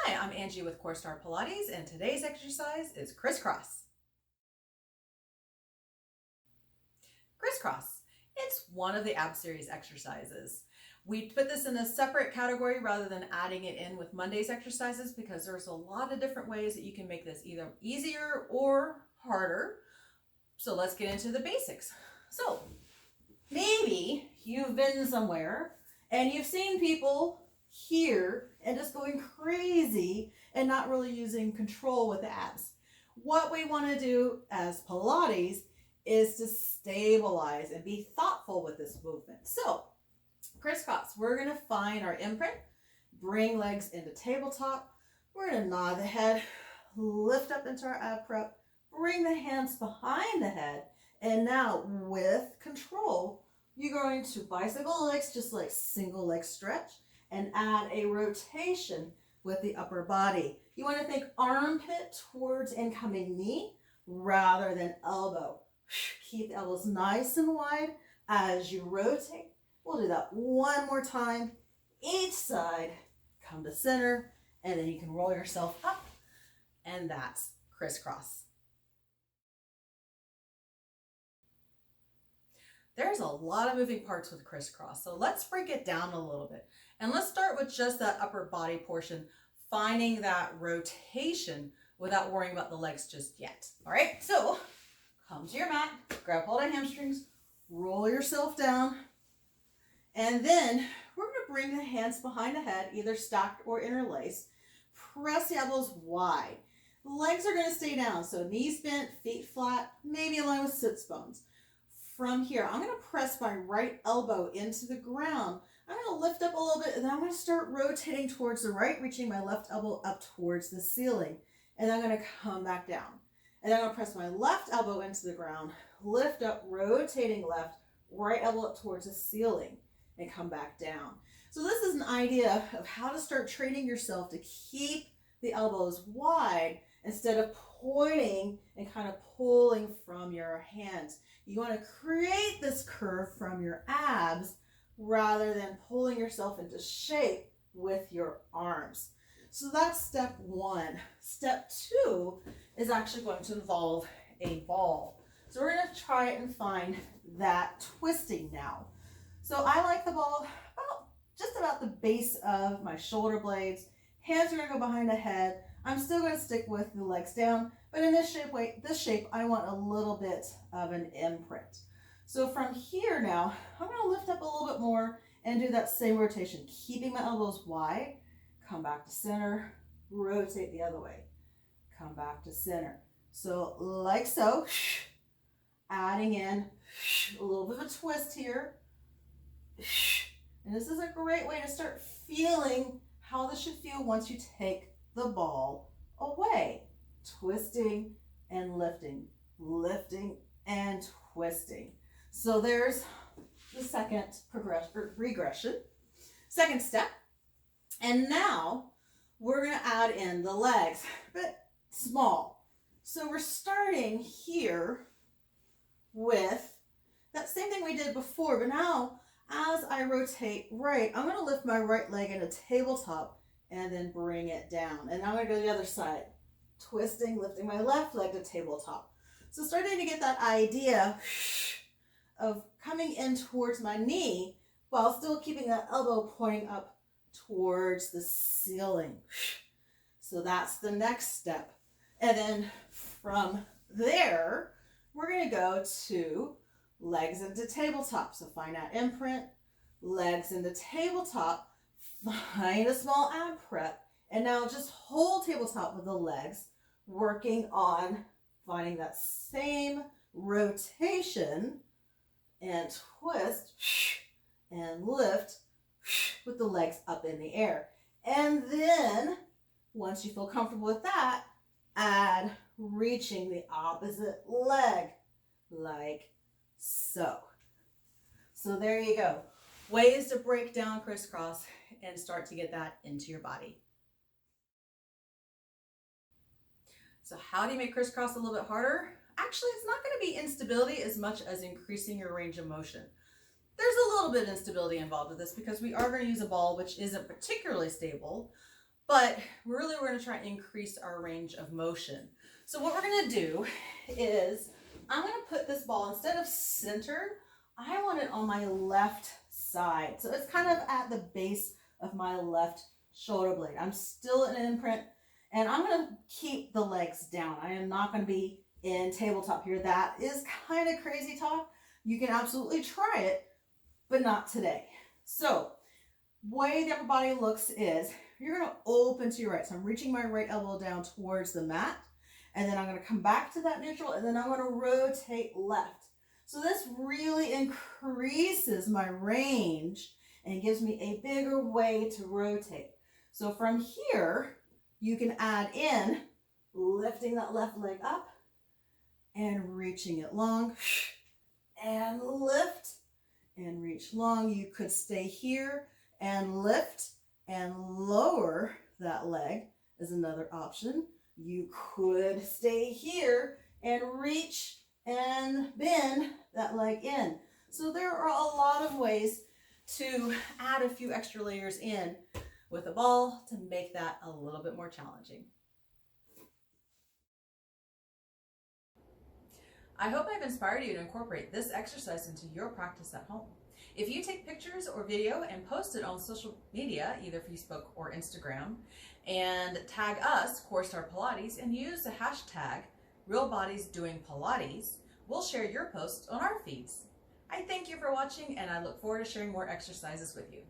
Hi, I'm Angie with Criss Pilates, and today's exercise is Criss Cross. Criss Cross. It's one of the ab series exercises. We put this in a separate category rather than adding it in with Monday's exercises because there's a lot of different ways that you can make this either easier or harder. So let's get into the basics. So maybe you've been somewhere and you've seen people here and just going crazy and not really using control with the abs. What we want to do as Pilates is to stabilize and be thoughtful with this movement. So Criss Cross, we're going to find our imprint, bring legs into tabletop. We're going to nod the head, lift up into our ab prep, bring the hands behind the head, and now with control, you're going to bicycle legs, just like single leg stretch, and add a rotation with the upper body. You want to think armpit towards incoming knee rather than elbow. Keep the elbows nice and wide as you rotate. We'll do that one more time. Each side, come to center, and then you can roll yourself up, and that's Criss Cross. There's a lot of moving parts with Criss Cross, so let's break it down a little bit. And let's start with just that upper body portion, finding that rotation without worrying about the legs just yet. All right, so come to your mat, grab hold of hamstrings, roll yourself down, and then we're going to bring the hands behind the head, either stacked or interlaced. Press the elbows wide. Legs are going to stay down, so knees bent, feet flat, maybe in line with sits bones. From here, I'm going to press my right elbow into the ground. I'm going to lift up a little bit, and then I'm going to start rotating towards the right, reaching my left elbow up towards the ceiling. And I'm going to come back down. And then I'm going to press my left elbow into the ground, lift up, rotating left, right elbow up towards the ceiling, and come back down. So this is an idea of how to start training yourself to keep the elbows wide instead of pointing and kind of pulling from your hands. You want to create this curve from your abs rather than pulling yourself into shape with your arms. So that's step one. Step two is actually going to involve a ball. So we're going to try and find that twisting now. So I like the ball just about the base of my shoulder blades. Hands are going to go behind the head. I'm still going to stick with the legs down, but in this shape, I want a little bit of an imprint. So from here now, I'm going to lift up a little bit more and do that same rotation, keeping my elbows wide. Come back to center, rotate the other way. Come back to center. So like so, adding in a little bit of a twist here. And this is a great way to start feeling how this should feel once you take the ball away. Twisting and lifting, lifting and twisting. So there's the second regression, second step. And now we're going to add in the legs, but small. So we're starting here with that same thing we did before, but now as I rotate right, I'm going to lift my right leg into tabletop and then bring it down. And now I'm going to go to the other side, twisting, lifting my left leg to tabletop. So starting to get that idea of coming in towards my knee while still keeping that elbow pointing up towards the ceiling. So that's the next step. And then from there, we're going to go to legs into tabletop. So find that imprint, legs into tabletop, find a small ab prep, and now just hold tabletop with the legs, working on finding that same rotation and twist and lift with the legs up in the air. And then once you feel comfortable with that, add reaching the opposite leg like so. So there you go. Ways to break down Criss Cross and start to get that into your body. So how do you make Criss Cross a little bit harder? Actually, it's not going to be instability as much as increasing your range of motion. There's a little bit of instability involved with this because we are going to use a ball which isn't particularly stable, but really we're going to try and increase our range of motion. So what we're going to do is I'm going to put this ball, instead of center, I want it on my left side. So it's kind of at the base of my left shoulder blade. I'm still in an imprint, and I'm going to keep the legs down. I am not going to be in tabletop here. That is kind of crazy talk. You can absolutely try it, but not today. So way the upper body looks is you're going to open to your right. So I'm reaching my right elbow down towards the mat, and then I'm going to come back to that neutral, and then I'm going to rotate left. So this really increases my range and gives me a bigger way to rotate. So from here, you can add in lifting that left leg up and reaching it long, and lift and reach long. You could stay here and lift and lower that leg is another option. You could stay here and reach and bend that leg in. So there are a lot of ways to add a few extra layers in with a ball to make that a little bit more challenging. I hope I've inspired you to incorporate this exercise into your practice at home. If you take pictures or video and post it on social media, either Facebook or Instagram, and tag us, Core Star Pilates, and use the hashtag RealBodiesDoingPilates, we'll share your posts on our feeds. I thank you for watching, and I look forward to sharing more exercises with you.